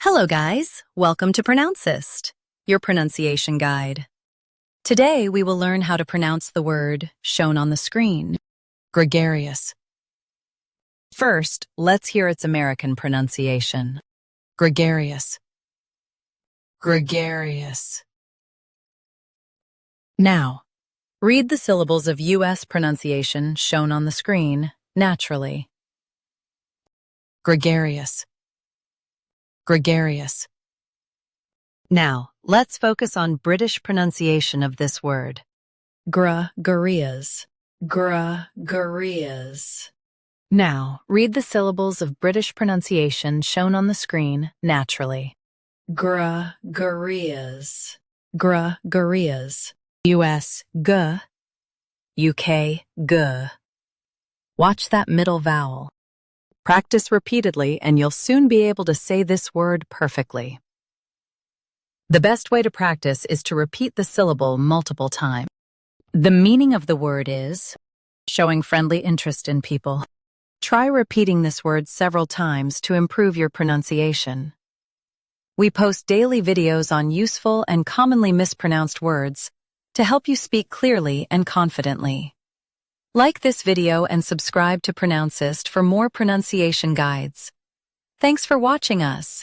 Hello guys, welcome to Pronouncist, your pronunciation guide. Today we will learn how to pronounce the word shown on the screen, gregarious. First, let's hear its American pronunciation. Gregarious. Gregarious. Now, read the syllables of U.S. pronunciation shown on the screen naturally. Gregarious. Gregarious. Now, let's focus on British pronunciation of this word. Gregarious. Gregarious. Now, read the syllables of British pronunciation shown on the screen naturally. Gregarious. Gregarious. U.S. G. U.K. G. Watch that middle vowel. Practice repeatedly and you'll soon be able to say this word perfectly. The best way to practice is to repeat the syllable multiple times. The meaning of the word is showing friendly interest in people. Try repeating this word several times to improve your pronunciation. We post daily videos on useful and commonly mispronounced words to help you speak clearly and confidently. Like this video and subscribe to Pronouncist for more pronunciation guides. Thanks for watching us.